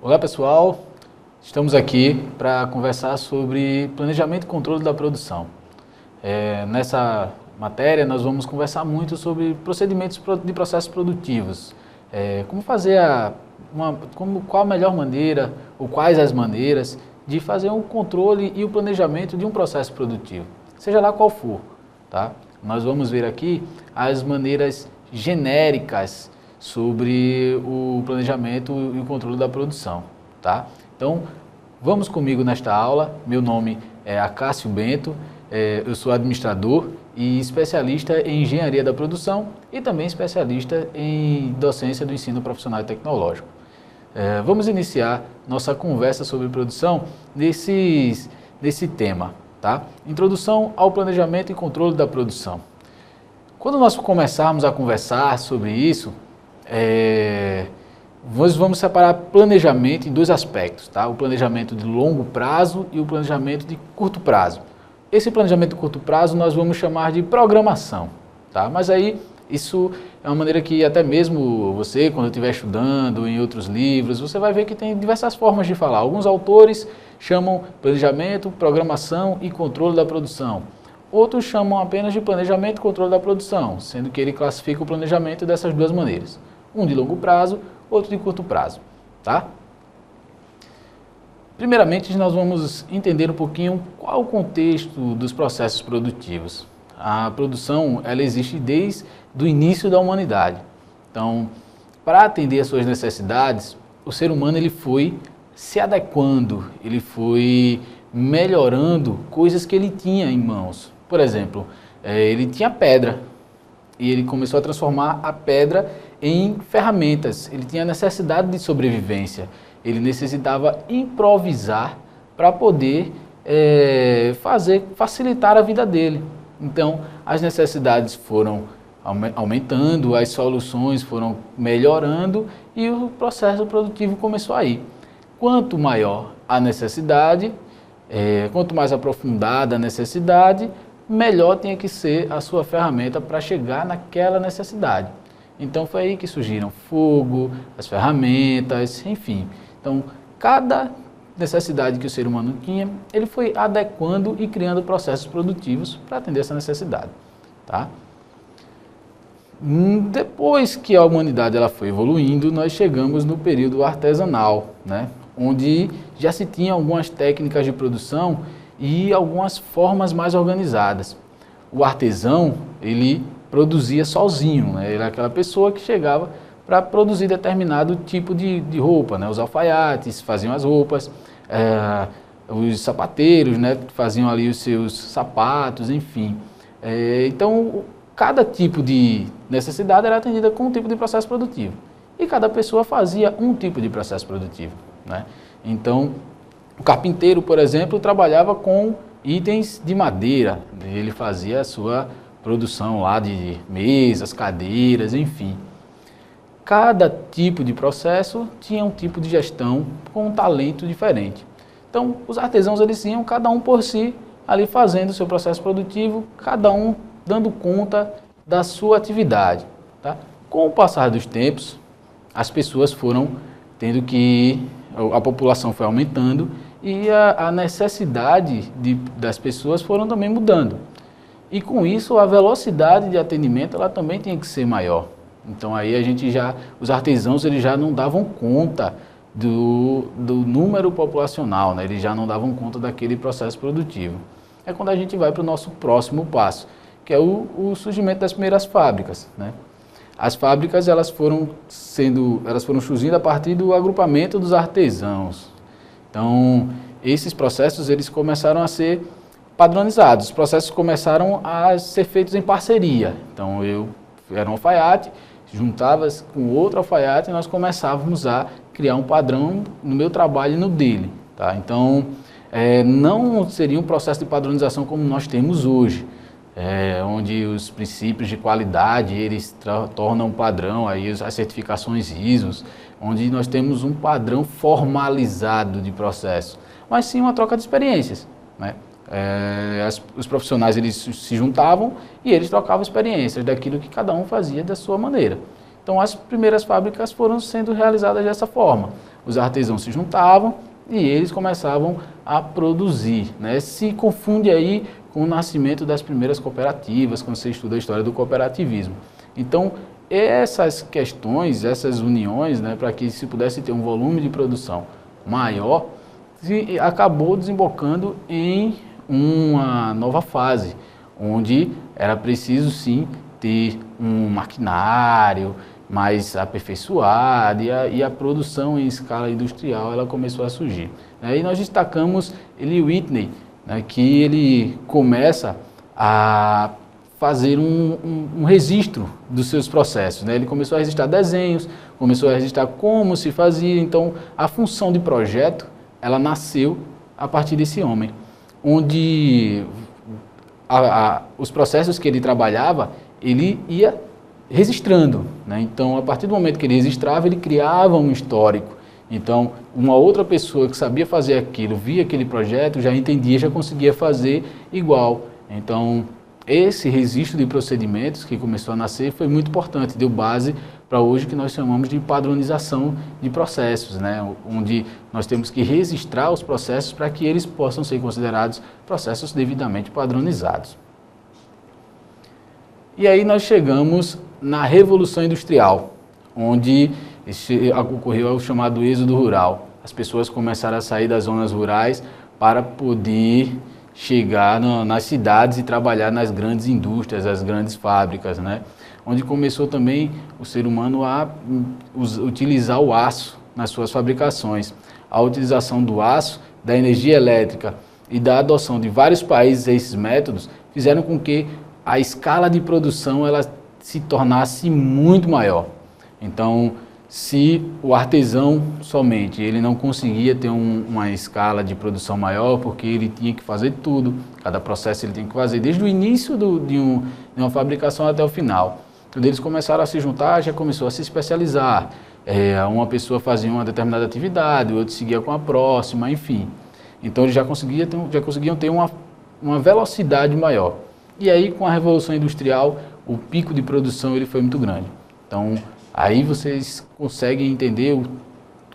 Olá pessoal, estamos aqui para conversar sobre planejamento e controle da produção. Nessa matéria nós vamos conversar muito sobre procedimentos de processos produtivos, como fazer qual a melhor maneira ou quais as maneiras de fazer um controle e o planejamento de um processo produtivo, seja lá qual for, tá? Nós vamos ver aqui as maneiras genéricas sobre o planejamento e o controle da produção, tá? Então, vamos comigo nesta aula. Meu nome é Acácio Bento, eu sou administrador e especialista em engenharia da produção e também especialista em docência do ensino profissional e tecnológico. Vamos iniciar nossa conversa sobre produção nesse tema, tá? Introdução ao planejamento e controle da produção. Quando nós começarmos a conversar sobre isso, nós vamos separar planejamento em dois aspectos, tá? O planejamento de longo prazo e o planejamento de curto prazo. Esse planejamento de curto prazo nós vamos chamar de programação, tá? Mas aí isso é uma maneira que até mesmo você, quando estiver estudando em outros livros, você vai ver que tem diversas formas de falar. Alguns autores chamam planejamento, programação e controle da produção. Outros chamam apenas de planejamento e controle da produção, sendo que ele classifica o planejamento dessas duas maneiras. Um de longo prazo, outro de curto prazo, tá? Primeiramente, nós vamos entender um pouquinho qual o contexto dos processos produtivos. A produção, ela existe desde o início da humanidade. Então, para atender às suas necessidades, o ser humano ele foi se adequando, ele foi melhorando coisas que ele tinha em mãos. Por exemplo, ele tinha pedra e ele começou a transformar a pedra em ferramentas. Ele tinha necessidade de sobrevivência, ele necessitava improvisar para poder facilitar a vida dele. Então, as necessidades foram aumentando, as soluções foram melhorando e o processo produtivo começou a ir. Quanto maior a necessidade, quanto mais aprofundada a necessidade, melhor tinha que ser a sua ferramenta para chegar naquela necessidade. Então foi aí que surgiram fogo, as ferramentas, enfim. Então cada necessidade que o ser humano tinha, ele foi adequando e criando processos produtivos para atender essa necessidade, tá? Depois que a humanidade ela foi evoluindo, nós chegamos no período artesanal, né? Onde já se tinha algumas técnicas de produção e algumas formas mais organizadas. O artesão, ele produzia sozinho, né? Ele era aquela pessoa que chegava para produzir determinado tipo de roupa, né? Os alfaiates faziam as roupas, os sapateiros, né? Faziam ali os seus sapatos, enfim. Então, cada tipo de necessidade era atendida com um tipo de processo produtivo. E cada pessoa fazia um tipo de processo produtivo, né? Então, o carpinteiro, por exemplo, trabalhava com itens de madeira. Ele fazia a sua produção lá de mesas, cadeiras, enfim. Cada tipo de processo tinha um tipo de gestão com um talento diferente. Então, os artesãos, eles iam cada um por si, ali fazendo o seu processo produtivo, cada um dando conta da sua atividade, tá? Com o passar dos tempos, as pessoas foram tendo que... a população foi aumentando e a necessidade das pessoas foram também mudando. E com isso, a velocidade de atendimento ela também tinha que ser maior. Então aí os artesãos eles já não davam conta do número populacional, né? Eles já não davam conta daquele processo produtivo. É quando a gente vai para o nosso próximo passo, que é o surgimento das primeiras fábricas, né? As fábricas elas foram surgindo a partir do agrupamento dos artesãos. Então, esses processos eles começaram a ser padronizados. Os processos começaram a ser feitos em parceria. Então, eu era um alfaiate, juntava com outro alfaiate e nós começávamos a criar um padrão no meu trabalho e no dele, tá? Então, não seria um processo de padronização como nós temos hoje. Onde os princípios de qualidade eles tornam padrão aí as certificações ISO, onde nós temos um padrão formalizado de processo, mas sim uma troca de experiências, né? Os profissionais eles se juntavam e eles trocavam experiências daquilo que cada um fazia da sua maneira. Então as primeiras fábricas foram sendo realizadas dessa forma, os artesãos se juntavam e eles começavam a produzir, né? Se confunde aí com o nascimento das primeiras cooperativas, quando você estuda a história do cooperativismo. Então, essas questões, essas uniões, né, para que se pudesse ter um volume de produção maior, acabou desembocando em uma nova fase, onde era preciso sim ter um maquinário mais aperfeiçoado e a produção em escala industrial ela começou a surgir. Aí nós destacamos Eli Whitney, né, que ele começa a fazer um registro dos seus processos, né? Ele começou a registrar desenhos, começou a registrar como se fazia, então a função de projeto ela nasceu a partir desse homem, onde os processos que ele trabalhava, ele ia registrando, né? Então, a partir do momento que ele registrava, ele criava um histórico. Então, uma outra pessoa que sabia fazer aquilo, via aquele projeto, já entendia, já conseguia fazer igual. Então, esse registro de procedimentos que começou a nascer foi muito importante, deu base para hoje que nós chamamos de padronização de processos, né? Onde nós temos que registrar os processos para que eles possam ser considerados processos devidamente padronizados. E aí nós chegamos na Revolução Industrial, onde ocorreu o chamado êxodo rural. As pessoas começaram a sair das zonas rurais para poder chegar nas cidades e trabalhar nas grandes indústrias, as grandes fábricas, né? Onde começou também o ser humano a utilizar o aço nas suas fabricações. A utilização do aço, da energia elétrica e da adoção de vários países a esses métodos fizeram com que a escala de produção ela se tornasse muito maior. Então, se o artesão somente ele não conseguia ter uma escala de produção maior, porque ele tinha que fazer tudo, cada processo ele tinha que fazer, desde o início de uma fabricação até o final. Quando eles começaram a se juntar, já começou a se especializar. Uma pessoa fazia uma determinada atividade, o outro seguia com a próxima, enfim. Então eles já conseguiam ter uma velocidade maior. E aí, com a Revolução Industrial, o pico de produção ele foi muito grande. Então, aí vocês conseguem entender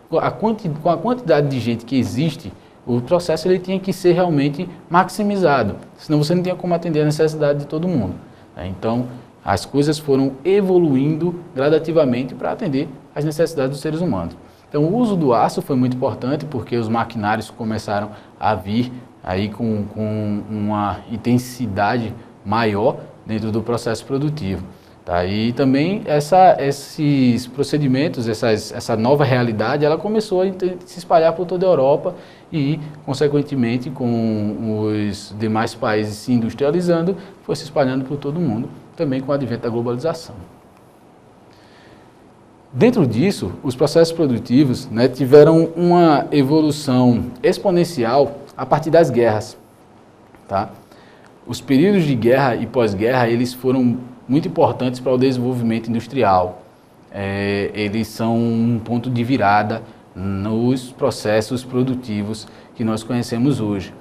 com a quantidade de gente que existe, o processo ele tinha que ser realmente maximizado, senão você não tinha como atender a necessidade de todo mundo. Então, as coisas foram evoluindo gradativamente para atender às necessidades dos seres humanos. Então, o uso do aço foi muito importante porque os maquinários começaram a vir aí com uma intensidade maior dentro do processo produtivo. Tá? E também esses procedimentos, essa nova realidade, ela começou a se espalhar por toda a Europa e, consequentemente, com os demais países se industrializando, foi se espalhando por todo o mundo, também com o advento da globalização. Dentro disso, os processos produtivos, né, tiveram uma evolução exponencial a partir das guerras. Tá? Os períodos de guerra e pós-guerra, eles foram muito importantes para o desenvolvimento industrial. Eles são um ponto de virada nos processos produtivos que nós conhecemos hoje.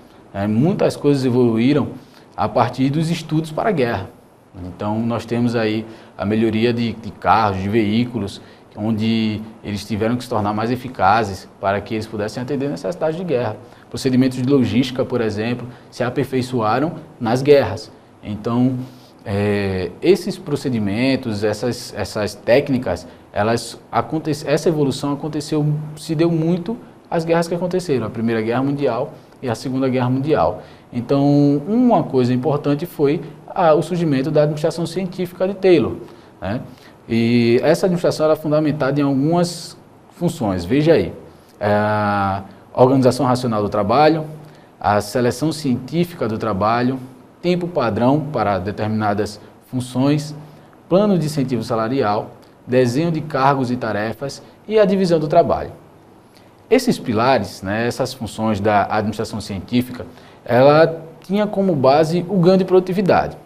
Muitas coisas evoluíram a partir dos estudos para a guerra. Então, nós temos aí a melhoria de carros, de veículos, onde eles tiveram que se tornar mais eficazes para que eles pudessem atender necessidades de guerra. Procedimentos de logística, por exemplo, se aperfeiçoaram nas guerras. Então, esses procedimentos, essas técnicas, essa evolução se deu muito às guerras que aconteceram, a Primeira Guerra Mundial e a Segunda Guerra Mundial. Então, uma coisa importante foi o surgimento da administração científica de Taylor, né? E essa administração era fundamentada em algumas funções. Veja aí, a organização racional do trabalho, a seleção científica do trabalho, tempo padrão para determinadas funções, plano de incentivo salarial, desenho de cargos e tarefas e a divisão do trabalho. Esses pilares, né, essas funções da administração científica, ela tinha como base o ganho de produtividade.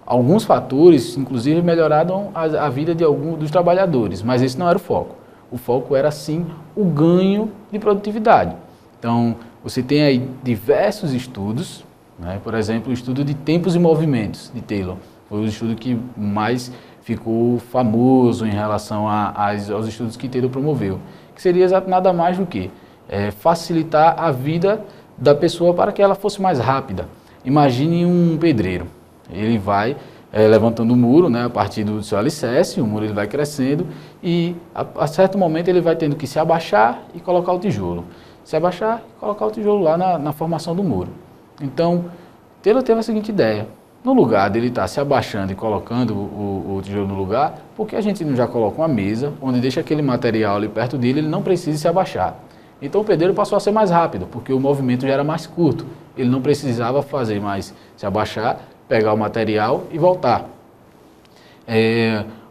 Alguns fatores, inclusive, melhoraram a vida de alguns dos trabalhadores, mas esse não era o foco. O foco era, sim, o ganho de produtividade. Então, você tem aí diversos estudos, né? Por exemplo, o estudo de tempos e movimentos de Taylor. Foi o estudo que mais ficou famoso em relação aos estudos que Taylor promoveu, que seria nada mais do que facilitar a vida da pessoa para que ela fosse mais rápida. Imagine um pedreiro, ele vai levantando o muro, né, a partir do seu alicerce, o muro ele vai crescendo e a certo momento ele vai tendo que se abaixar e colocar o tijolo. Se abaixar e colocar o tijolo lá na formação do muro. Então, Taylor teve a seguinte ideia: no lugar dele estar se abaixando e colocando o tijolo no lugar, por que a gente não já coloca uma mesa onde deixa aquele material ali perto dele, ele não precisa se abaixar? Então o pedreiro passou a ser mais rápido, porque o movimento já era mais curto. Ele não precisava fazer mais, se abaixar, pegar o material e voltar.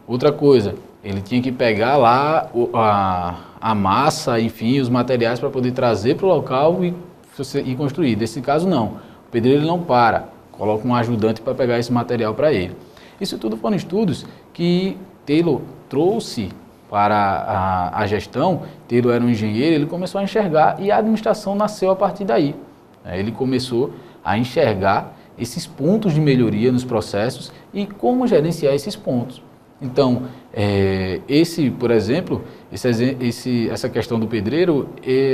Outra coisa, ele tinha que pegar lá a massa, enfim, os materiais para poder trazer para o local e construir. Nesse caso não, o pedreiro não para, coloca um ajudante para pegar esse material para ele. Isso tudo foram estudos que Taylor trouxe para a gestão. Taylor era um engenheiro, ele começou a enxergar e a administração nasceu a partir daí. Ele começou a enxergar esses pontos de melhoria nos processos e como gerenciar esses pontos. Então, por exemplo, essa questão do pedreiro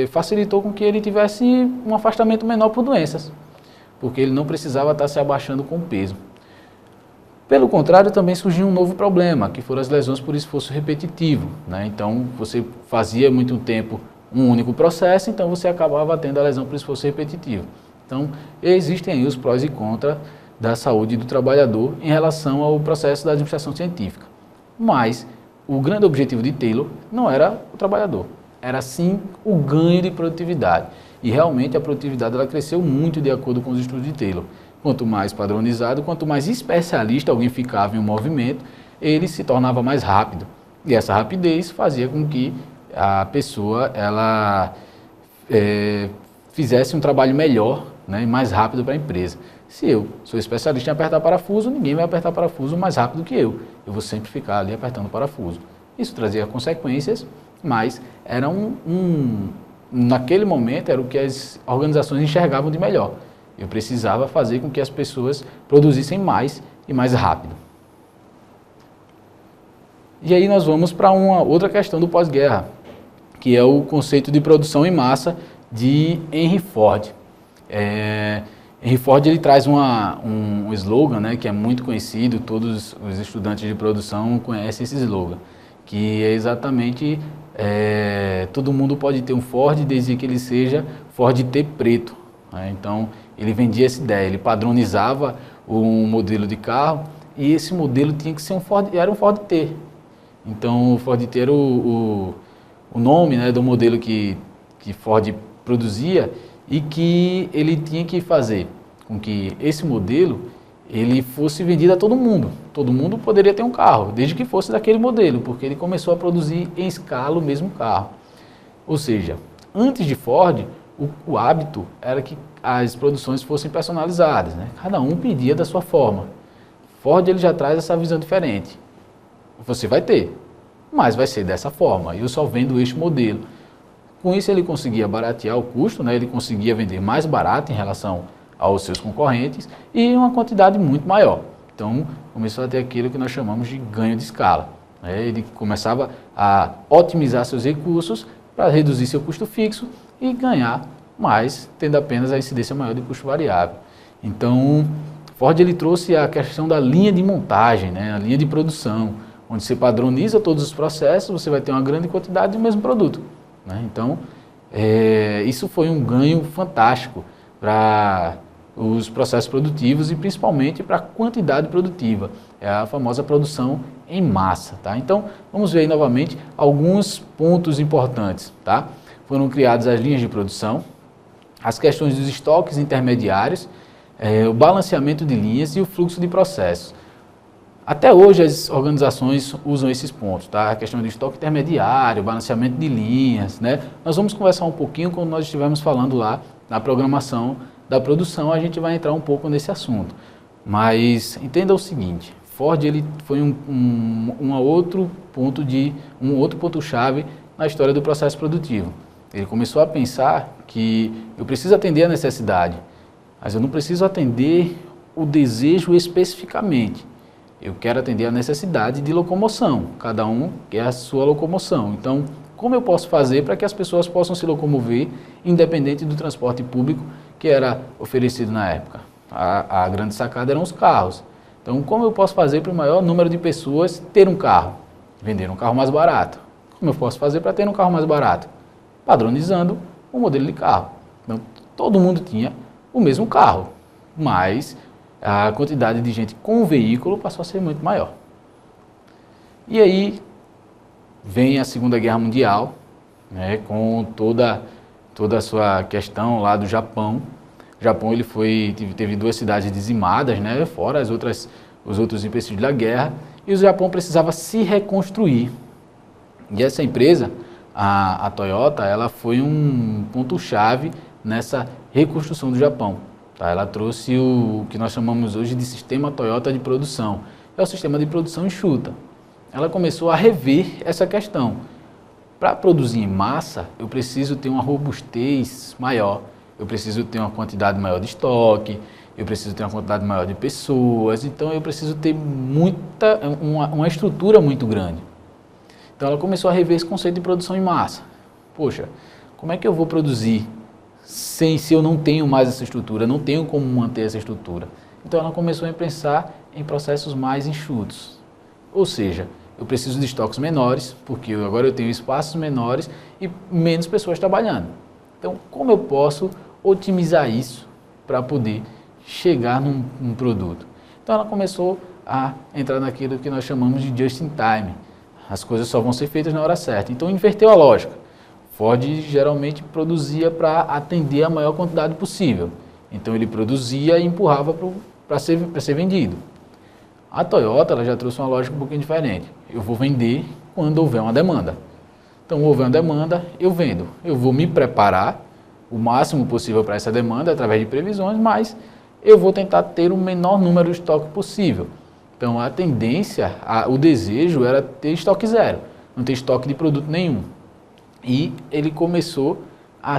facilitou com que ele tivesse um afastamento menor por doenças, porque ele não precisava estar se abaixando com o peso. Pelo contrário, também surgiu um novo problema, que foram as lesões por esforço repetitivo, né? Então, você fazia muito tempo um único processo, então você acabava tendo a lesão por esforço repetitivo. Então, existem aí os prós e contras da saúde do trabalhador em relação ao processo da administração científica. Mas o grande objetivo de Taylor não era o trabalhador, era sim o ganho de produtividade. E realmente a produtividade ela cresceu muito de acordo com os estudos de Taylor. Quanto mais padronizado, quanto mais especialista alguém ficava em um movimento, ele se tornava mais rápido. E essa rapidez fazia com que a pessoa fizesse um trabalho melhor, né, e mais rápido para a empresa. Se eu sou especialista em apertar parafuso, ninguém vai apertar parafuso mais rápido que eu. Eu vou sempre ficar ali apertando parafuso. Isso trazia consequências, mas era naquele momento era o que as organizações enxergavam de melhor. Eu precisava fazer com que as pessoas produzissem mais e mais rápido. E aí nós vamos para uma outra questão do pós-guerra, que é o conceito de produção em massa de Henry Ford. Henry Ford ele traz um slogan, né, que é muito conhecido, todos os estudantes de produção conhecem esse slogan, que é exatamente todo mundo pode ter um Ford desde que ele seja Ford T preto. Né? Então ele vendia essa ideia, ele padronizava um modelo de carro e esse modelo tinha que ser era um Ford T. Então o Ford T era o nome, né, do modelo que Ford produzia e que ele tinha que fazer com que esse modelo ele fosse vendido a todo mundo. Todo mundo poderia ter um carro, desde que fosse daquele modelo, porque ele começou a produzir em escala o mesmo carro. Ou seja, antes de Ford, o hábito era que as produções fossem personalizadas, né? Cada um pedia da sua forma. Ford ele já traz essa visão diferente. Você vai ter, mas vai ser dessa forma. Eu só vendo este modelo. Com isso ele conseguia baratear o custo, né? Ele conseguia vender mais barato em relação aos seus concorrentes e uma quantidade muito maior. Então começou a ter aquilo que nós chamamos de ganho de escala. Ele começava a otimizar seus recursos para reduzir seu custo fixo e ganhar mais, tendo apenas a incidência maior de custo variável. Então Ford ele trouxe a questão da linha de montagem, né? A linha de produção, onde você padroniza todos os processos, você vai ter uma grande quantidade do mesmo produto. Né? Então, isso foi um ganho fantástico para os processos produtivos e principalmente para a quantidade produtiva, é a famosa produção em massa. Tá? Então, vamos ver aí novamente alguns pontos importantes. Tá? Foram criadas as linhas de produção, as questões dos estoques intermediários, o balanceamento de linhas e o fluxo de processos. Até hoje as organizações usam esses pontos, tá? A questão do estoque intermediário, balanceamento de linhas, né? Nós vamos conversar um pouquinho quando nós estivermos falando lá na programação da produção, a gente vai entrar um pouco nesse assunto. Mas entenda o seguinte, Ford ele foi um outro ponto-chave na história do processo produtivo. Ele começou a pensar que eu preciso atender a necessidade, mas eu não preciso atender o desejo especificamente. Eu quero atender a necessidade de locomoção, cada um quer a sua locomoção. Então, como eu posso fazer para que as pessoas possam se locomover independente do transporte público que era oferecido na época. A grande sacada eram os carros. Então, como eu posso fazer para o maior número de pessoas ter um carro? Vender um carro mais barato. Como eu posso fazer para ter um carro mais barato? Padronizando o modelo de carro. Então, todo mundo tinha o mesmo carro, mas a quantidade de gente com o veículo passou a ser muito maior. E aí vem a Segunda Guerra Mundial, né, com toda a sua questão lá do Japão. O Japão ele teve 2 cidades dizimadas, né, fora os outros empecilhos da guerra, e o Japão precisava se reconstruir. E essa empresa, a Toyota, ela foi um ponto-chave nessa reconstrução do Japão. Tá? Ela trouxe o que nós chamamos hoje de sistema Toyota de produção. É o sistema de produção enxuta. Ela começou a rever essa questão. Para produzir em massa, eu preciso ter uma robustez maior, eu preciso ter uma quantidade maior de estoque, eu preciso ter uma quantidade maior de pessoas, então eu preciso ter uma estrutura muito grande. Então ela começou a rever esse conceito de produção em massa. Poxa, como é que eu vou produzir se eu não tenho mais essa estrutura, não tenho como manter essa estrutura? Então ela começou a pensar em processos mais enxutos. Ou seja, eu preciso de estoques menores, porque agora eu tenho espaços menores e menos pessoas trabalhando. Então, como eu posso otimizar isso para poder chegar num produto? Então ela começou a entrar naquilo que nós chamamos de just in time. As coisas só vão ser feitas na hora certa. Então inverteu a lógica. Ford geralmente produzia para atender a maior quantidade possível. Então ele produzia e empurrava para ser vendido. A Toyota ela já trouxe uma lógica um pouquinho diferente. Eu vou vender quando houver uma demanda. Então, houver uma demanda, eu vendo. Eu vou me preparar o máximo possível para essa demanda através de previsões, mas eu vou tentar ter o menor número de estoque possível. Então, a tendência, o desejo era ter estoque zero, não ter estoque de produto nenhum. E ele começou a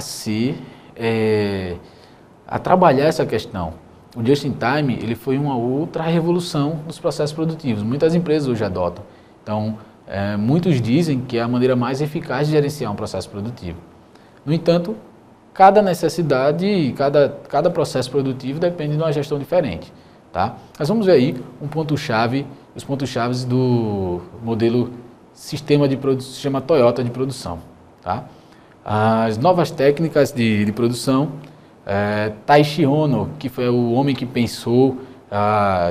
trabalhar essa questão. O Just in Time ele foi uma outra revolução nos processos produtivos. Muitas empresas hoje adotam. Então, muitos dizem que é a maneira mais eficaz de gerenciar um processo produtivo. No entanto, cada necessidade, cada processo produtivo depende de uma gestão diferente. Tá? Nós vamos ver aí os pontos-chave do modelo sistema Toyota de produção. Tá? As novas técnicas de produção, Taiichi Ohno, que foi o homem que pensou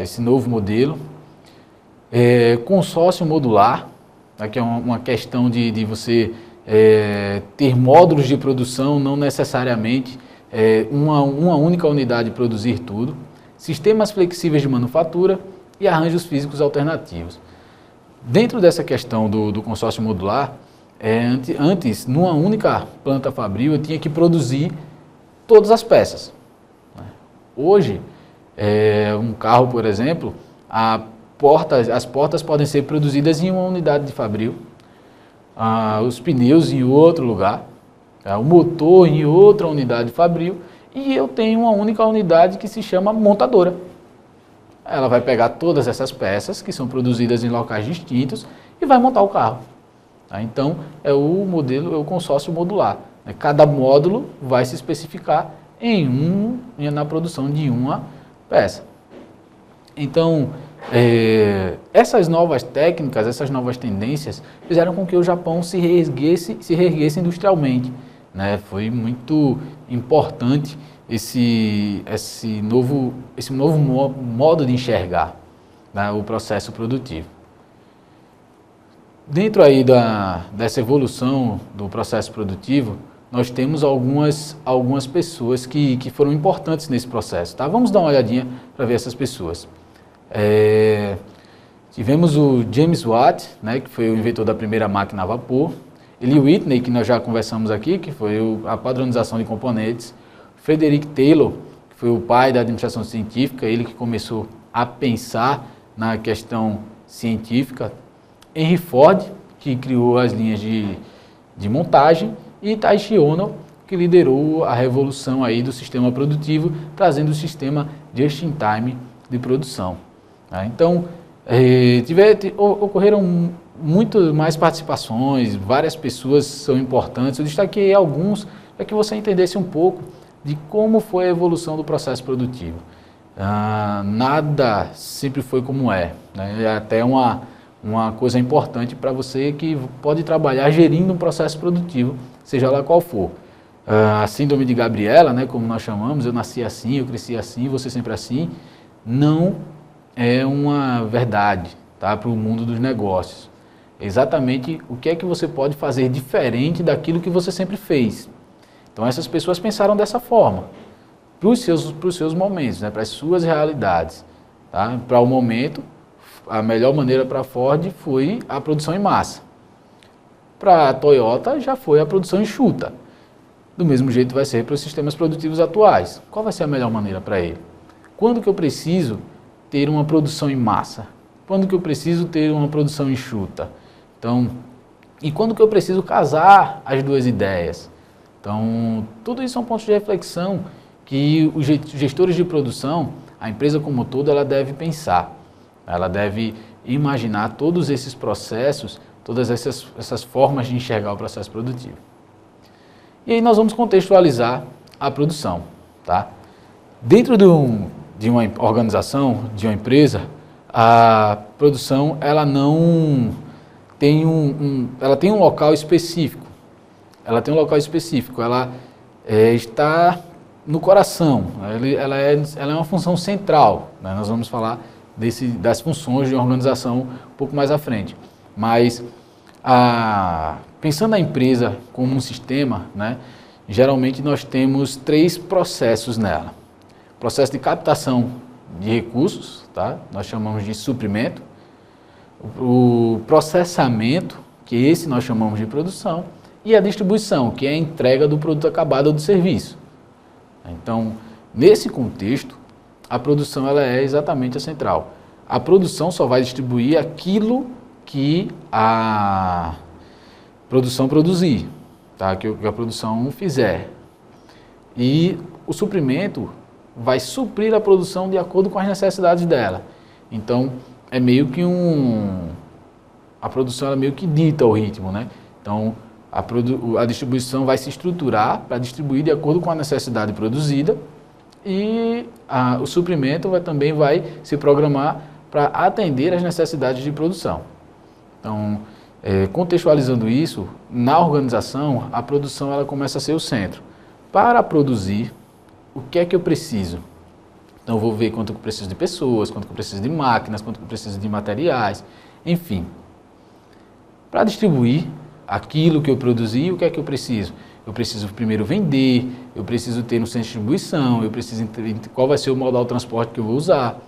esse novo modelo, consórcio modular, tá? Que é uma questão de você ter módulos de produção, não necessariamente uma única unidade produzir tudo, sistemas flexíveis de manufatura e arranjos físicos alternativos. Dentro dessa questão do consórcio modular, antes, numa única planta fabril, eu tinha que produzir todas as peças. Hoje, um carro, por exemplo, as portas podem ser produzidas em uma unidade de fabril, os pneus em outro lugar, o motor em outra unidade de fabril, e eu tenho uma única unidade que se chama montadora. Ela vai pegar todas essas peças que são produzidas em locais distintos e vai montar o carro. Tá? Então, é o consórcio modular. Cada módulo vai se especificar na produção de uma peça. Então, essas novas técnicas, essas novas tendências fizeram com que o Japão se reerguesse industrialmente. Né? Foi muito importante esse novo modo de enxergar, né, o processo produtivo. Dentro aí dessa evolução do processo produtivo, nós temos algumas pessoas que foram importantes nesse processo. Tá? Vamos dar uma olhadinha para ver essas pessoas. Tivemos o James Watt, né, que foi o inventor da primeira máquina a vapor. Eli Whitney, que nós já conversamos aqui, que foi a padronização de componentes. Frederick Taylor, que foi o pai da administração científica, ele que começou a pensar na questão científica. Henry Ford, que criou as linhas de montagem. E Taiichi Ohno, que liderou a revolução aí do sistema produtivo, trazendo o sistema just-in-time de produção. Tá? Então, ocorreram muito mais participações, várias pessoas são importantes. Eu destaquei alguns para que você entendesse um pouco de como foi a evolução do processo produtivo. Nada sempre foi como é, né? É até uma coisa importante para você que pode trabalhar gerindo um processo produtivo, seja lá qual for. A síndrome de Gabriela, né, como nós chamamos, eu nasci assim, eu cresci assim, você sempre assim, não é uma verdade, tá, para o mundo dos negócios. É exatamente o que é que você pode fazer diferente daquilo que você sempre fez. Então essas pessoas pensaram dessa forma, para os seus momentos, né, para as suas realidades. Tá? Para o momento, a melhor maneira para a Ford foi a produção em massa. Para a Toyota já foi a produção enxuta. Do mesmo jeito vai ser para os sistemas produtivos atuais. Qual vai ser a melhor maneira para ele? Quando que eu preciso ter uma produção em massa? Quando que eu preciso ter uma produção enxuta? Então, e quando que eu preciso casar as duas ideias? Então, tudo isso são pontos de reflexão que os gestores de produção, a empresa como um todo, ela deve pensar. Ela deve imaginar todos esses processos, todas essas formas de enxergar o processo produtivo. E aí nós vamos contextualizar a produção. Tá? Dentro de uma organização, de uma empresa, a produção ela não tem ela tem um local específico. Ela tem um local específico, ela está no coração, ela é uma função central, né? Nós vamos falar das funções de uma organização um pouco mais à frente. Mas, pensando na empresa como um sistema, né, geralmente nós temos 3 processos nela. Processo de captação de recursos, tá? Nós chamamos de suprimento. O processamento, que esse nós chamamos de produção. E a distribuição, que é a entrega do produto acabado ou do serviço. Então, nesse contexto, a produção ela é exatamente a central. A produção só vai distribuir aquilo que a produção produzir, tá? Que a produção fizer. E o suprimento vai suprir a produção de acordo com as necessidades dela. Então, é meio que a produção ela meio que dita o ritmo, né? Então, a distribuição vai se estruturar para distribuir de acordo com a necessidade produzida e o suprimento também vai se programar para atender às necessidades de produção. Então, contextualizando isso, na organização, a produção ela começa a ser o centro. Para produzir, o que é que eu preciso? Então, eu vou ver quanto eu preciso de pessoas, quanto eu preciso de máquinas, quanto eu preciso de materiais, enfim. Para distribuir aquilo que eu produzi, o que é que eu preciso? Eu preciso primeiro vender, eu preciso ter um centro de distribuição, eu preciso entender qual vai ser o modal de transporte que eu vou usar.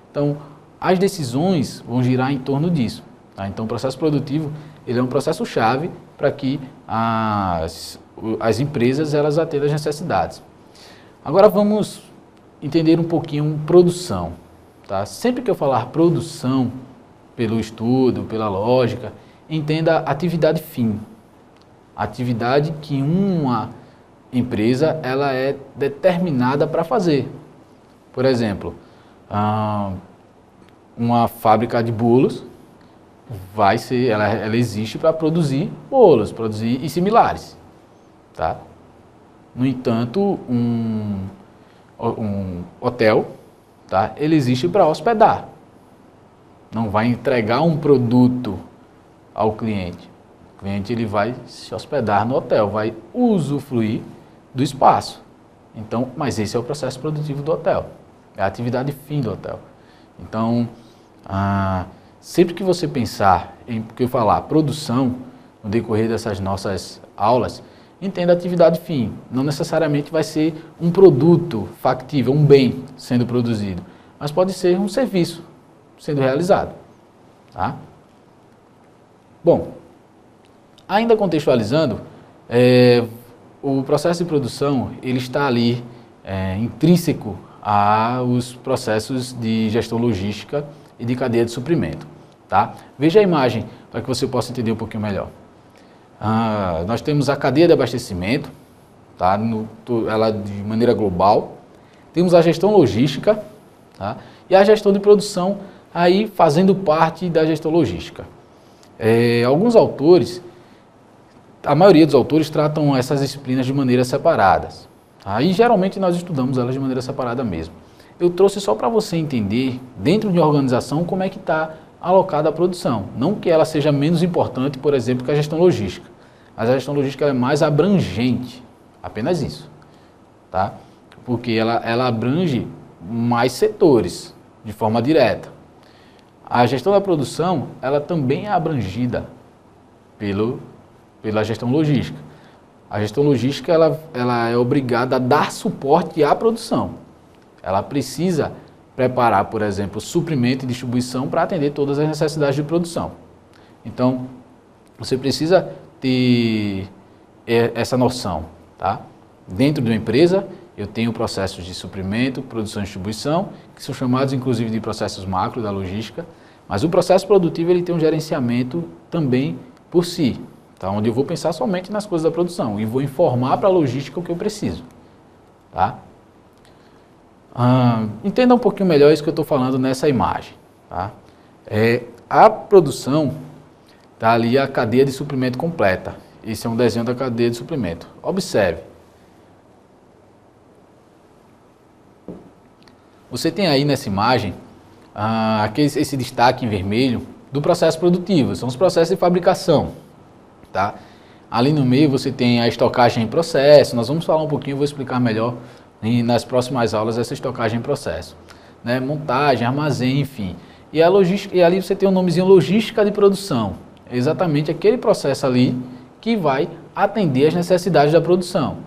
Então, as decisões vão girar em torno disso. Tá? Então, o processo produtivo ele é um processo-chave para que as empresas elas atendam às necessidades. Agora, vamos entender um pouquinho produção. Tá? Sempre que eu falar produção, pelo estudo, pela lógica, entenda atividade fim. Atividade que uma empresa ela é determinada para fazer. Por exemplo, uma fábrica de bolos ela existe para produzir bolos, produzir e similares. Tá? No entanto, um hotel, tá? Ele existe para hospedar. Não vai entregar um produto ao cliente. O cliente ele vai se hospedar no hotel, vai usufruir do espaço. Então, mas esse é o processo produtivo do hotel, é a atividade fim do hotel. Então, sempre que você pensar em que eu falar produção no decorrer dessas nossas aulas, entenda a atividade fim. Não necessariamente vai ser um produto factível, um bem sendo produzido, mas pode ser um serviço sendo realizado. Tá? Bom, ainda contextualizando, o processo de produção ele está ali intrínseco aos processos de gestão logística e de cadeia de suprimento. Tá? Veja a imagem para que você possa entender um pouquinho melhor. Nós temos a cadeia de abastecimento, tá? Ela de maneira global. Temos a gestão logística, tá? E a gestão de produção aí fazendo parte da gestão logística. Alguns autores, a maioria dos autores tratam essas disciplinas de maneiras separadas. Aí geralmente nós estudamos elas de maneira separada mesmo. Eu trouxe só para você entender, dentro de uma organização, como é que está alocada a produção. Não que ela seja menos importante, por exemplo, que a gestão logística. Mas a gestão logística é mais abrangente, apenas isso. Tá? Porque ela abrange mais setores, de forma direta. A gestão da produção, ela também é abrangida pela gestão logística. A gestão logística, ela é obrigada a dar suporte à produção. Ela precisa preparar, por exemplo, suprimento e distribuição para atender todas as necessidades de produção. Então, você precisa ter essa noção, tá? Dentro de uma empresa, eu tenho processos de suprimento, produção e distribuição, que são chamados inclusive de processos macro da logística, mas o processo produtivo ele tem um gerenciamento também por si, tá? Onde eu vou pensar somente nas coisas da produção e vou informar para a logística o que eu preciso. Tá? Entenda um pouquinho melhor isso que eu estou falando nessa imagem. Tá? A produção está ali a cadeia de suprimento completa. Esse é um desenho da cadeia de suprimento. Observe. Você tem aí nessa imagem esse destaque em vermelho do processo produtivo, são os processos de fabricação. Tá? Ali no meio você tem a estocagem em processo, nós vamos falar um pouquinho, eu vou explicar melhor nas próximas aulas essa estocagem em processo. Né? Montagem, armazém, enfim. E a logística, e ali você tem o nomezinho logística de produção, é exatamente aquele processo ali que vai atender as necessidades da produção.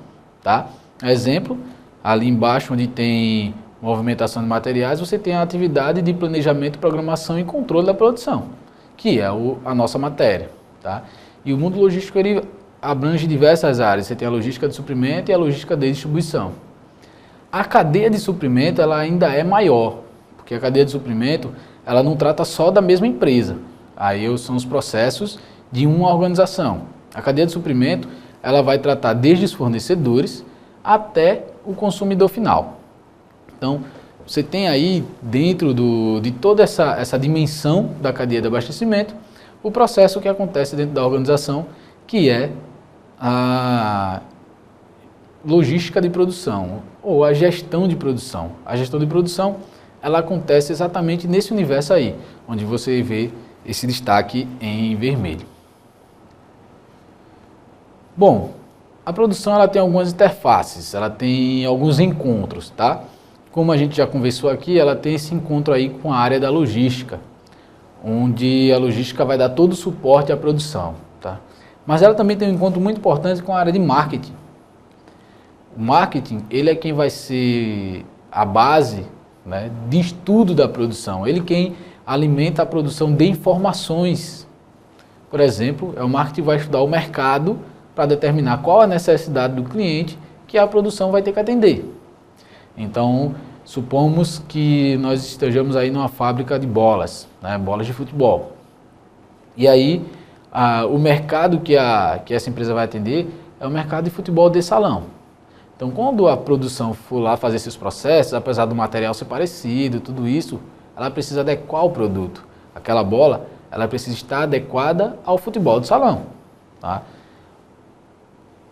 Tá? Exemplo, ali embaixo onde tem movimentação de materiais, você tem a atividade de planejamento, programação e controle da produção, que é a nossa matéria. Tá? E o mundo logístico ele abrange diversas áreas, você tem a logística de suprimento e a logística de distribuição. A cadeia de suprimento ela ainda é maior, porque a cadeia de suprimento ela não trata só da mesma empresa, aí são os processos de uma organização. A cadeia de suprimento ela vai tratar desde os fornecedores até o consumidor final. Então, você tem aí, dentro de toda essa dimensão da cadeia de abastecimento, o processo que acontece dentro da organização, que é a logística de produção, ou a gestão de produção. A gestão de produção, ela acontece exatamente nesse universo aí, onde você vê esse destaque em vermelho. Bom, a produção ela tem algumas interfaces, ela tem alguns encontros, tá? Como a gente já conversou aqui, ela tem esse encontro aí com a área da logística, onde a logística vai dar todo o suporte à produção. Tá? Mas ela também tem um encontro muito importante com a área de marketing. O marketing, ele é quem vai ser a base, né, de estudo da produção. Ele quem alimenta a produção de informações. Por exemplo, o marketing vai estudar o mercado para determinar qual a necessidade do cliente que a produção vai ter que atender. Então, supomos que nós estejamos aí numa fábrica de bolas, né, bolas de futebol. E aí, o mercado que essa empresa vai atender é o mercado de futebol de salão. Então, quando a produção for lá fazer esses processos, apesar do material ser parecido, tudo isso, ela precisa adequar o produto. Aquela bola, ela precisa estar adequada ao futebol de salão. Tá?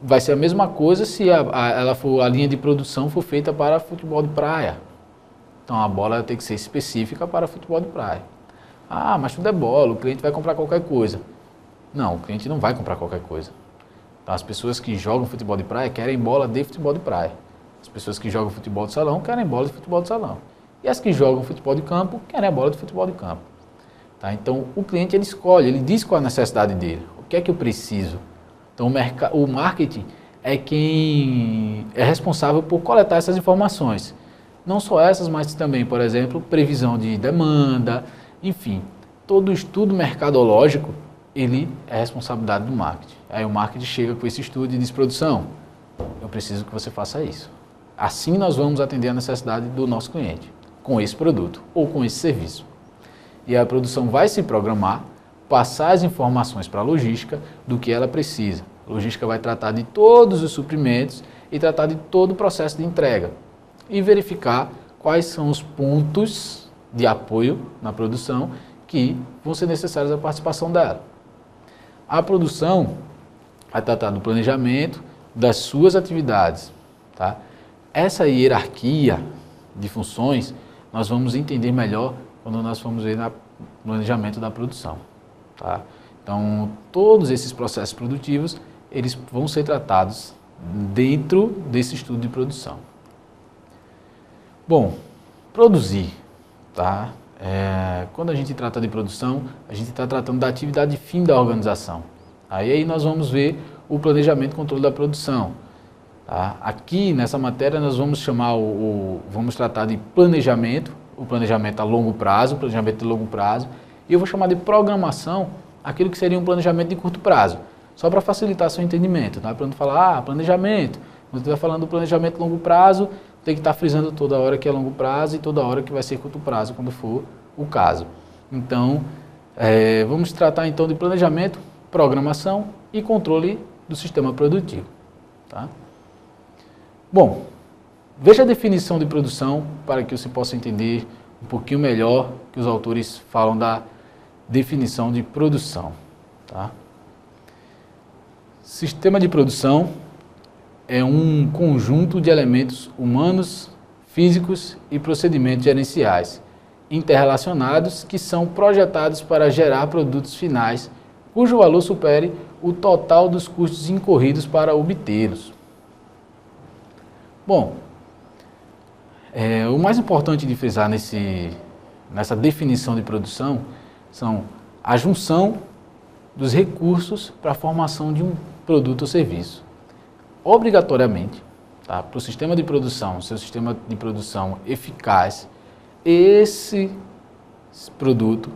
Vai ser a mesma coisa se a linha de produção for feita para futebol de praia. Então a bola tem que ser específica para futebol de praia. Ah, mas tudo é bola, o cliente vai comprar qualquer coisa. Não, o cliente não vai comprar qualquer coisa. Então, as pessoas que jogam futebol de praia querem bola de futebol de praia. As pessoas que jogam futebol de salão querem bola de futebol de salão. E as que jogam futebol de campo querem a bola de futebol de campo. Tá? Então o cliente ele escolhe, ele diz qual a necessidade dele. O que é que eu preciso? Então o marketing é quem é responsável por coletar essas informações. Não só essas, mas também, por exemplo, previsão de demanda, enfim. Todo estudo mercadológico, ele é responsabilidade do marketing. Aí o marketing chega com esse estudo e diz, produção, eu preciso que você faça isso. Assim nós vamos atender a necessidade do nosso cliente, com esse produto ou com esse serviço. E a produção vai se programar, passar as informações para a logística do que ela precisa. A logística vai tratar de todos os suprimentos e tratar de todo o processo de entrega. E verificar quais são os pontos de apoio na produção que vão ser necessários à participação dela. A produção vai tratar do planejamento das suas atividades, tá? Essa hierarquia de funções nós vamos entender melhor quando nós formos ver no planejamento da produção, tá? Então, todos esses processos produtivos, eles vão ser tratados dentro desse estudo de produção. Bom, produzir, tá? Quando a gente trata de produção, a gente está tratando da atividade fim da organização. Aí nós vamos ver o planejamento e controle da produção. Tá? Aqui nessa matéria nós vamos chamar vamos tratar de planejamento, o planejamento a longo prazo, o planejamento de longo prazo, e eu vou chamar de programação aquilo que seria um planejamento de curto prazo, só para facilitar seu entendimento, tá? Para não falar, planejamento, quando estiver falando do planejamento de longo prazo, tem que estar frisando toda hora que é longo prazo e toda hora que vai ser curto prazo, quando for o caso. Então, vamos tratar então de planejamento, programação e controle do sistema produtivo. Tá? Bom, veja a definição de produção para que você possa entender um pouquinho melhor que os autores falam da definição de produção. Tá? Sistema de produção é um conjunto de elementos humanos, físicos e procedimentos gerenciais interrelacionados que são projetados para gerar produtos finais cujo valor supere o total dos custos incorridos para obtê-los. Bom, o mais importante de frisar nessa definição de produção são a junção dos recursos para a formação de um produto ou serviço. Obrigatoriamente, tá, para o sistema de produção, seu sistema de produção eficaz, esse produto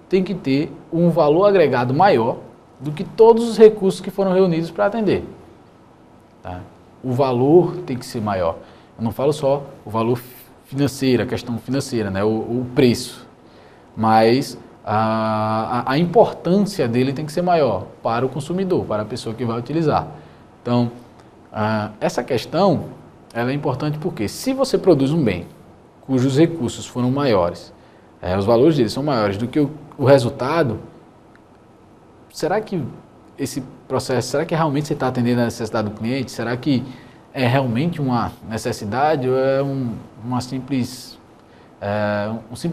tem que ter um valor agregado maior do que todos os recursos que foram reunidos para atender. Tá? O valor tem que ser maior. Eu não falo só o valor financeiro, a questão financeira, né? o preço, mas a importância dele tem que ser maior para o consumidor, para a pessoa que vai utilizar. Então, essa questão ela é importante porque se você produz um bem cujos recursos foram maiores, os valores dele são maiores do que o resultado, será que esse processo, será que realmente você está atendendo a necessidade do cliente? Será que é realmente uma necessidade ou é um simples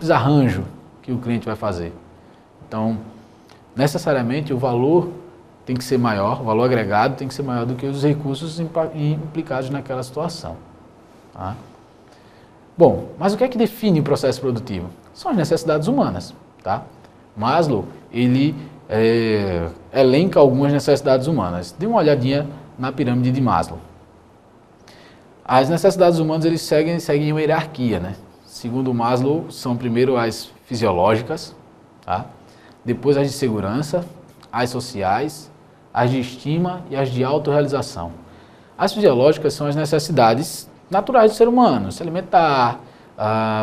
arranjo que o cliente vai fazer? Então, necessariamente o valor tem que ser maior, o valor agregado tem que ser maior do que os recursos implicados naquela situação. Tá? Bom, mas o que é que define o processo produtivo? São as necessidades humanas. Tá? Maslow, ele elenca algumas necessidades humanas. Dê uma olhadinha na pirâmide de Maslow. As necessidades humanas eles seguem uma hierarquia. Né? Segundo Maslow, são primeiro as fisiológicas, tá? Depois as de segurança, as sociais, as de estima e as de autorrealização. As fisiológicas são as necessidades naturais do ser humano, se alimentar,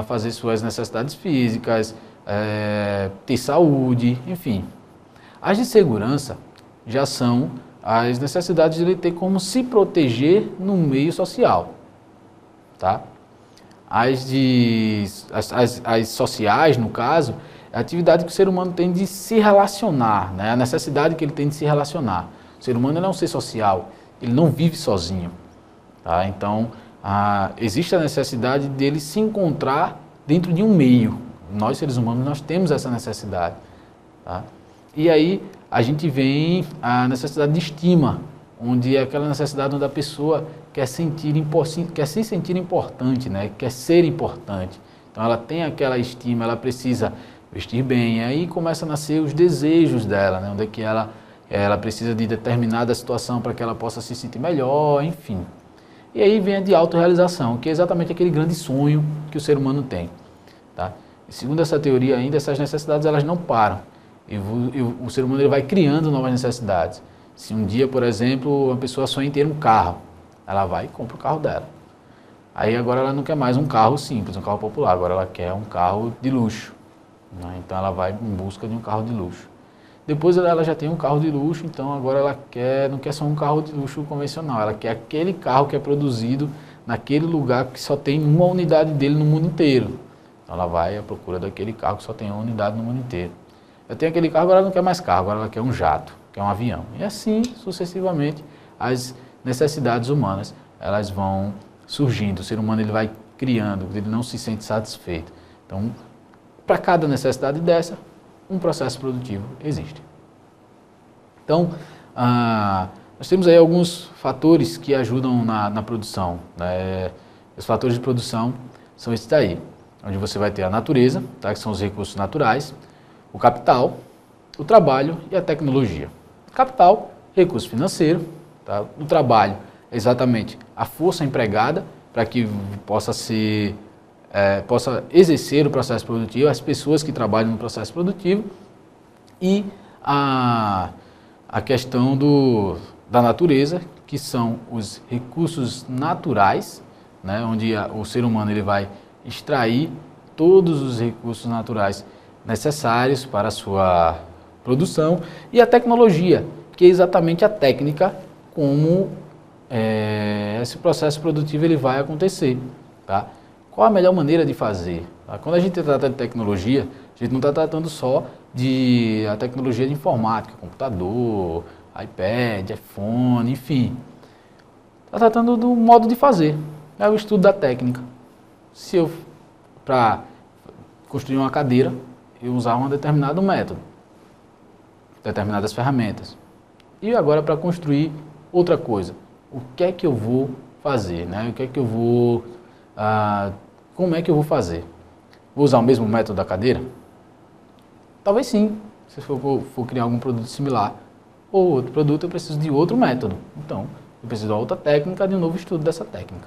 fazer suas necessidades físicas, ter saúde, enfim. As de segurança já são as necessidades de ele ter como se proteger no meio social. Tá? As sociais, no caso, é a atividade que o ser humano tem de se relacionar, né? A necessidade que ele tem de se relacionar. O ser humano não é um ser social, ele não vive sozinho. Tá? Então, existe a necessidade dele se encontrar dentro de um meio. Nós, seres humanos, nós temos essa necessidade. Tá? E aí, a gente vem a necessidade de estima, onde é aquela necessidade onde a pessoa quer se sentir importante, né? Quer ser importante. Então, ela tem aquela estima, ela precisa vestir bem, e aí começa a nascer os desejos dela, né? Onde é que ela precisa de determinada situação para que ela possa se sentir melhor, enfim. E aí vem a de autorrealização, que é exatamente aquele grande sonho que o ser humano tem. Tá? E segundo essa teoria ainda, essas necessidades elas não param. E o ser humano ele vai criando novas necessidades. Se um dia, por exemplo, uma pessoa sonha em ter um carro, ela vai e compra o carro dela. Aí agora ela não quer mais um carro simples, um carro popular, agora ela quer um carro de luxo. Né? Então ela vai em busca de um carro de luxo. Depois ela já tem um carro de luxo, então agora ela não quer só um carro de luxo convencional, ela quer aquele carro que é produzido naquele lugar que só tem uma unidade dele no mundo inteiro. Então ela vai à procura daquele carro que só tem uma unidade no mundo inteiro. Eu tenho aquele carro, agora ela não quer mais carro, agora ela quer um jato. que é um avião. E assim, sucessivamente, as necessidades humanas, elas vão surgindo. O ser humano ele vai criando, ele não se sente satisfeito. Então, para cada necessidade dessa, um processo produtivo existe. Então, nós temos aí alguns fatores que ajudam na produção, né? Os fatores de produção são esses daí, onde você vai ter a natureza, tá? Que são os recursos naturais, o capital, o trabalho e a tecnologia. Capital, recurso financeiro, tá? O trabalho é exatamente a força empregada para que possa exercer o processo produtivo, as pessoas que trabalham no processo produtivo, e a questão da natureza, que são os recursos naturais, né, onde o ser humano ele vai extrair todos os recursos naturais necessários para a sua produção, e a tecnologia, que é exatamente a técnica como esse processo produtivo ele vai acontecer. Tá? Qual a melhor maneira de fazer? Tá? Quando a gente trata de tecnologia, a gente não está tratando só de a tecnologia de informática, computador, iPad, iPhone, enfim. Está tratando do modo de fazer, é o estudo da técnica. Se eu, para construir uma cadeira, eu usar um determinado método, determinadas ferramentas. E agora para construir outra coisa, o que é que eu vou fazer, né? O que é que eu vou, como é que eu vou fazer? Vou usar o mesmo método da cadeira? Talvez sim, se for criar algum produto similar ou outro produto, eu preciso de outro método. Então, eu preciso de outra técnica, de um novo estudo dessa técnica.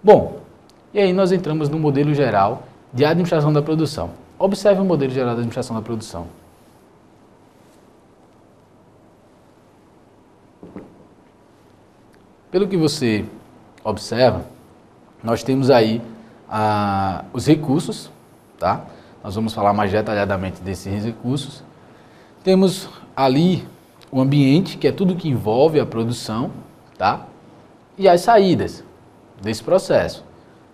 Bom, e aí nós entramos no modelo geral de administração da produção. Observe o modelo geral de administração da produção. Pelo que você observa, nós temos aí os recursos, tá? Nós vamos falar mais detalhadamente desses recursos. Temos ali o ambiente, que é tudo que envolve a produção, tá? E as saídas desse processo.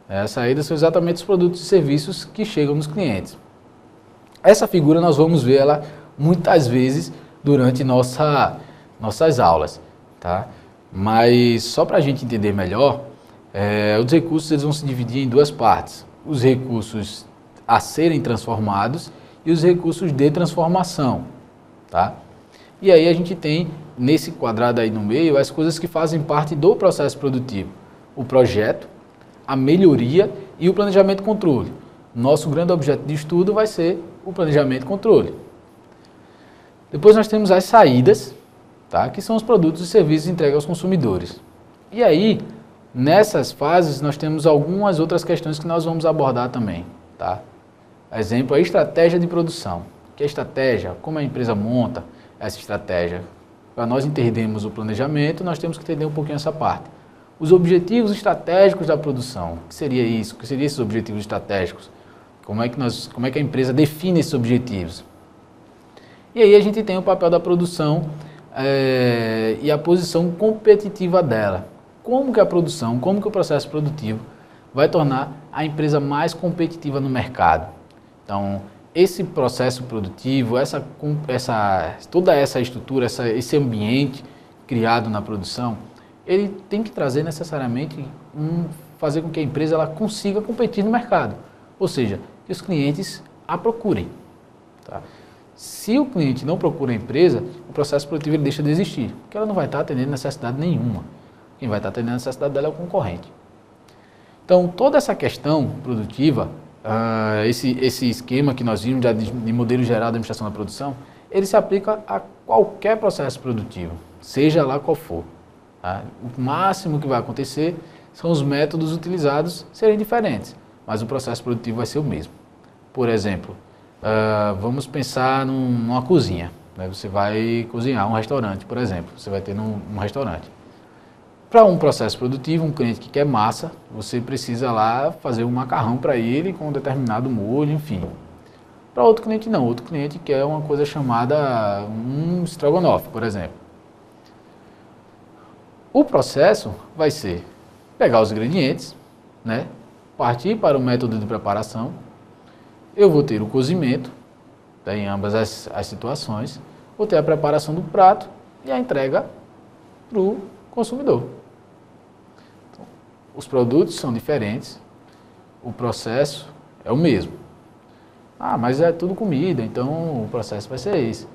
As saídas são exatamente os produtos e serviços que chegam nos clientes. Essa figura nós vamos ver ela muitas vezes durante nossas aulas, tá? Mas só para a gente entender melhor, os recursos eles vão se dividir em duas partes. Os recursos a serem transformados e os recursos de transformação, tá? E aí a gente tem, nesse quadrado aí no meio, as coisas que fazem parte do processo produtivo. O projeto, a melhoria e o planejamento e controle. Nosso grande objeto de estudo vai ser o planejamento e controle. Depois nós temos as saídas, tá? Que são os produtos e serviços entregues aos consumidores. E aí, nessas fases, nós temos algumas outras questões que nós vamos abordar também, tá? Exemplo, a estratégia de produção. Que é a estratégia? Como a empresa monta essa estratégia? Para nós entendermos o planejamento, nós temos que entender um pouquinho essa parte. Os objetivos estratégicos da produção. O que seria isso? O que seriam esses objetivos estratégicos? Como é que a empresa define esses objetivos? E aí a gente tem o papel da produção e a posição competitiva dela. Como que a produção, como que o processo produtivo vai tornar a empresa mais competitiva no mercado? Então, esse processo produtivo, toda essa estrutura, esse ambiente criado na produção, ele tem que trazer necessariamente, fazer com que a empresa ela consiga competir no mercado. Ou seja, que os clientes a procurem. Tá? Se o cliente não procura a empresa, o processo produtivo ele deixa de existir, porque ela não vai estar atendendo necessidade nenhuma. Quem vai estar atendendo a necessidade dela é o concorrente. Então, toda essa questão produtiva, esse esquema que nós vimos de modelo geral da administração da produção, ele se aplica a qualquer processo produtivo, seja lá qual for. Tá? O máximo que vai acontecer são os métodos utilizados serem diferentes, mas o processo produtivo vai ser o mesmo. Por exemplo, vamos pensar numa cozinha. Né? Você vai cozinhar um restaurante, por exemplo, você vai ter num restaurante. Para um processo produtivo, um cliente que quer massa, você precisa lá fazer um macarrão para ele com um determinado molho, enfim. Para outro cliente não, outro cliente quer uma coisa chamada um estrogonofe, por exemplo. O processo vai ser pegar os ingredientes, né, partir para o método de preparação, eu vou ter o cozimento, tá, em ambas as situações, vou ter a preparação do prato e a entrega para o consumidor. Então, os produtos são diferentes, o processo é o mesmo. Ah, mas é tudo comida, então o processo vai ser esse.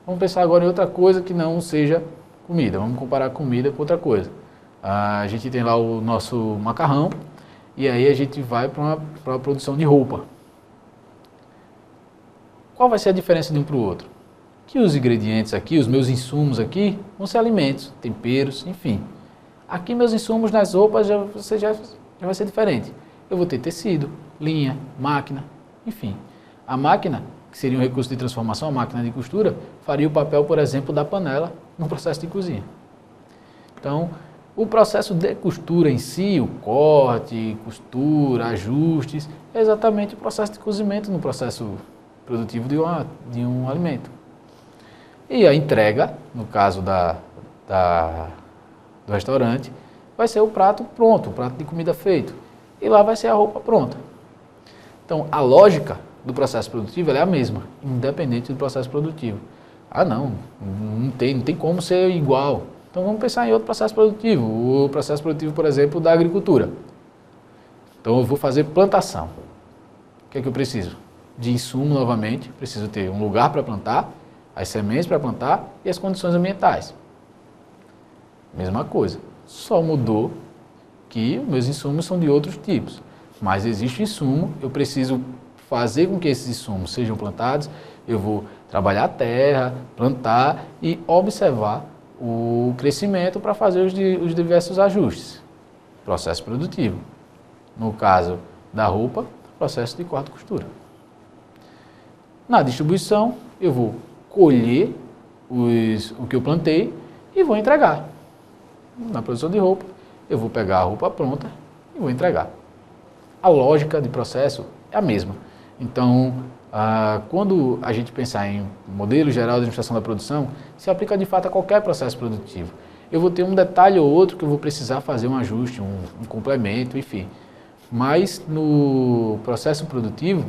Vamos pensar agora em outra coisa que não seja comida. Vamos comparar comida com outra coisa. A gente tem lá o nosso macarrão e aí a gente vai para a produção de roupa. Qual vai ser a diferença de um para o outro? Que os ingredientes aqui, os meus insumos aqui, vão ser alimentos, temperos, enfim. Aqui meus insumos nas roupas já vai ser diferente. Eu vou ter tecido, linha, máquina, enfim. A máquina, que seria um recurso de transformação, a máquina de costura, faria o papel, por exemplo, da panela no processo de cozinha. Então, o processo de costura em si, o corte, costura, ajustes, é exatamente o processo de cozimento no processo produtivo de um alimento. E a entrega, no caso do restaurante, vai ser o prato pronto, o prato de comida feito. E lá vai ser a roupa pronta. Então, a lógica do processo produtivo ela é a mesma, independente do processo produtivo. Ah, não tem como ser igual. Então, vamos pensar em outro processo produtivo. O processo produtivo, por exemplo, da agricultura. Então, eu vou fazer plantação. O que é que eu preciso? De insumo novamente, preciso ter um lugar para plantar, as sementes para plantar e as condições ambientais. Mesma coisa, só mudou que meus insumos são de outros tipos. Mas existe insumo, eu preciso fazer com que esses insumos sejam plantados, eu vou trabalhar a terra, plantar e observar o crescimento para fazer os diversos ajustes. Processo produtivo. No caso da roupa, processo de corte e costura. Na distribuição, eu vou colher o que eu plantei e vou entregar. Na produção de roupa, eu vou pegar a roupa pronta e vou entregar. A lógica de processo é a mesma. Então, quando a gente pensar em modelo geral de administração da produção, se aplica de fato a qualquer processo produtivo. Eu vou ter um detalhe ou outro que eu vou precisar fazer um ajuste, um complemento, enfim. Mas no processo produtivo,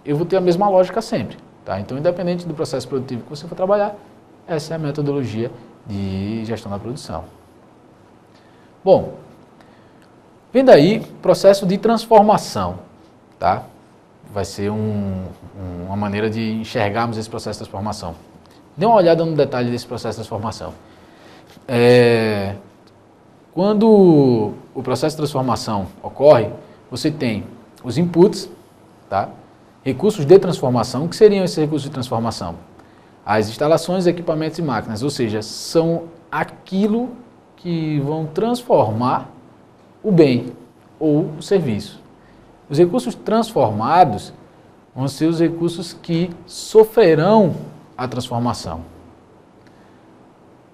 eu vou ter a mesma lógica sempre. Tá? Então, independente do processo produtivo que você for trabalhar, essa é a metodologia de gestão da produção. Bom, vendo aí, processo de transformação, tá? Vai ser uma maneira de enxergarmos esse processo de transformação. Dê uma olhada no detalhe desse processo de transformação. Quando o processo de transformação ocorre, você tem os inputs, tá? Recursos de transformação. O que seriam esses recursos de transformação? As instalações, equipamentos e máquinas, ou seja, são aquilo que vão transformar o bem ou o serviço. Os recursos transformados vão ser os recursos que sofrerão a transformação.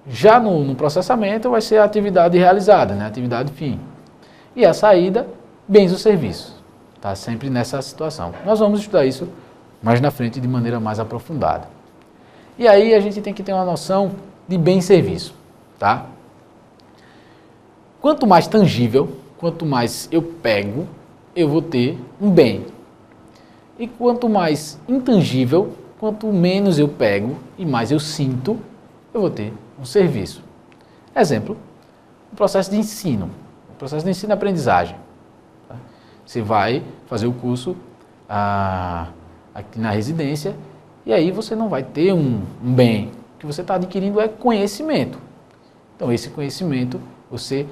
Já no processamento vai ser a atividade realizada, né? A atividade fim. E a saída, bens ou serviços. Tá? Sempre nessa situação. Nós vamos estudar isso mais na frente de maneira mais aprofundada. E aí a gente tem que ter uma noção de bem e serviço. Tá? Quanto mais tangível, quanto mais eu pego, eu vou ter um bem. E quanto mais intangível, quanto menos eu pego e mais eu sinto, eu vou ter um serviço. Exemplo, o processo de ensino. O processo de ensino e aprendizagem. Tá? Você vai fazer o curso aqui na residência e aí você não vai ter um bem. O que você está adquirindo é conhecimento. Então, esse conhecimento, você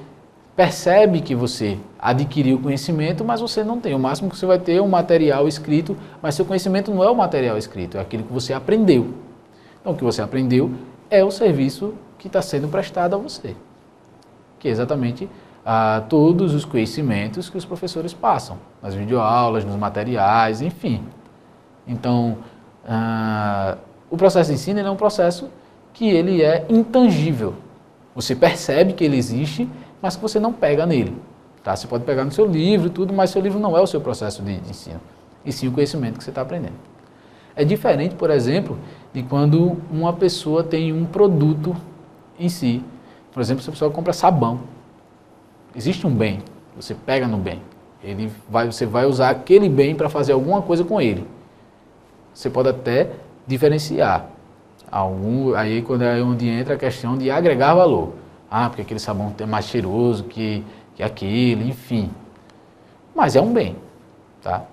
percebe que você adquiriu conhecimento, mas você não tem. O máximo que você vai ter é um material escrito, mas seu conhecimento não é o material escrito, é aquilo que você aprendeu. Então, o que você aprendeu é o serviço que está sendo prestado a você, que é exatamente todos os conhecimentos que os professores passam, nas videoaulas, nos materiais, enfim. Então, o processo de ensino é um processo que ele é intangível. Você percebe que ele existe, mas que você não pega nele. Tá? Você pode pegar no seu livro e tudo, mas seu livro não é o seu processo de ensino, e sim o conhecimento que você está aprendendo. É diferente, por exemplo, de quando uma pessoa tem um produto em si. Por exemplo, se a pessoa compra sabão, existe um bem, você pega no bem. Você vai usar aquele bem para fazer alguma coisa com ele. Você pode até diferenciar Aí quando é onde entra a questão de agregar valor. Ah, porque aquele sabão é mais cheiroso que aquele, enfim. Mas é um bem, tá?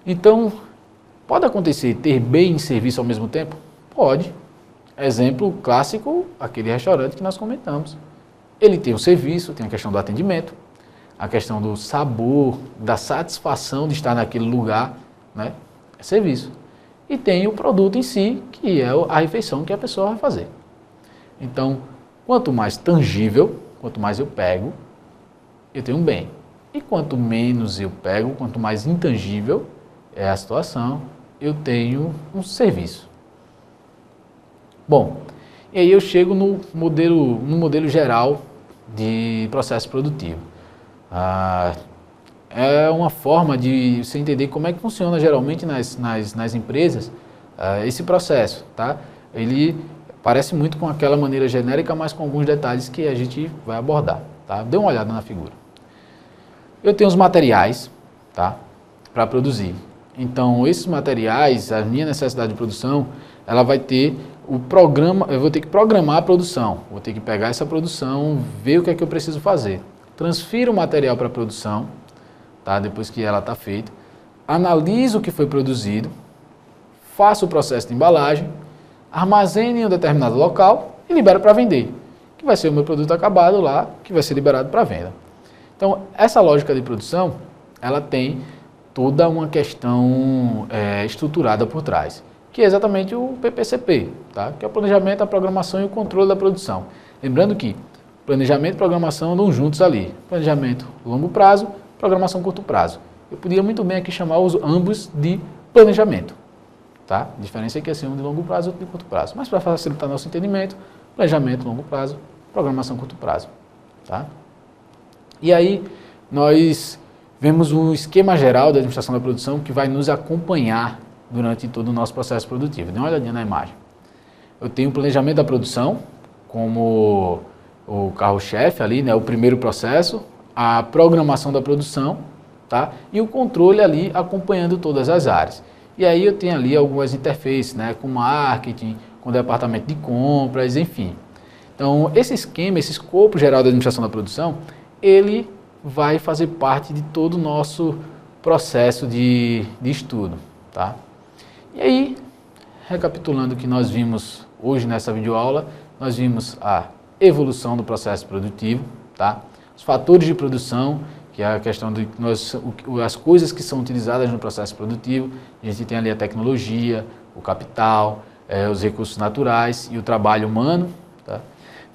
Então, pode acontecer ter bem e serviço ao mesmo tempo? Pode. Exemplo clássico, aquele restaurante que nós comentamos. Ele tem o serviço, tem a questão do atendimento, a questão do sabor, da satisfação de estar naquele lugar, né? É serviço. E tem o produto em si, que é a refeição que a pessoa vai fazer. Então, quanto mais tangível, quanto mais eu pego, eu tenho um bem. E quanto menos eu pego, quanto mais intangível é a situação, eu tenho um serviço. Bom, e aí eu chego no modelo geral de processo produtivo. É uma forma de você entender como é que funciona geralmente nas empresas esse processo, tá? Ele parece muito com aquela maneira genérica, mas com alguns detalhes que a gente vai abordar, tá? Dê uma olhada na figura. Eu tenho os materiais, tá? Para produzir. Então, esses materiais, a minha necessidade de produção, ela vai ter o programa, eu vou ter que programar a produção, vou ter que pegar essa produção, ver o que é que eu preciso fazer. Transfiro o material para a produção, tá? Depois que ela está feita, analiso o que foi produzido, faço o processo de embalagem, armazeno em um determinado local e libero para vender, que vai ser o meu produto acabado lá, que vai ser liberado para venda. Então, essa lógica de produção, ela tem toda uma questão estruturada por trás, que é exatamente o PPCP, tá? Que é o planejamento, a programação e o controle da produção. Lembrando que planejamento e programação andam juntos ali. Planejamento longo prazo, programação curto prazo. Eu podia muito bem aqui chamar ambos de planejamento, tá? A diferença é que assim, um de longo prazo e outro de curto prazo. Mas para facilitar nosso entendimento, planejamento longo prazo, programação curto prazo, tá? E aí nós vemos um esquema geral da administração da produção que vai nos acompanhar durante todo o nosso processo produtivo. Dê uma olhadinha na imagem. Eu tenho o planejamento da produção como o carro-chefe ali, né, o primeiro processo, a programação da produção, tá? E o controle ali acompanhando todas as áreas. E aí eu tenho ali algumas interfaces, né, com marketing, com o departamento de compras, enfim. Então, esse esquema, esse escopo geral da administração da produção, ele vai fazer parte de todo o nosso processo de estudo, tá? E aí, recapitulando o que nós vimos hoje nessa videoaula, nós vimos a evolução do processo produtivo, tá? Os fatores de produção, que é a questão de as coisas que são utilizadas no processo produtivo. A gente tem ali a tecnologia, o capital, os recursos naturais e o trabalho humano, tá?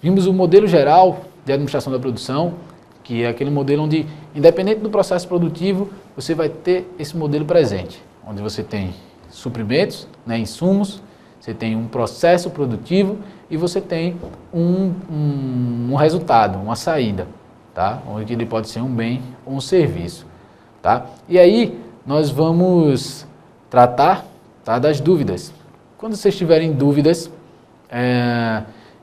Vimos o modelo geral de administração da produção, que é aquele modelo onde, independente do processo produtivo, você vai ter esse modelo presente, onde você tem suprimentos, né, insumos, você tem um processo produtivo e você tem um resultado, uma saída, tá? Onde ele pode ser um bem ou um serviço, tá? E aí nós vamos tratar, tá, das dúvidas. Quando vocês tiverem dúvidas,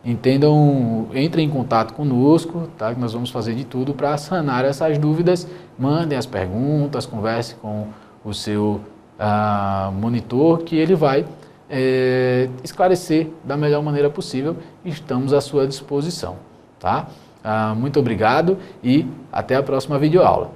entrem em contato conosco, tá? Que nós vamos fazer de tudo para sanar essas dúvidas. Mandem as perguntas, converse com o seu monitor, que ele vai esclarecer da melhor maneira possível. Estamos à sua disposição, tá? Muito obrigado e até a próxima videoaula.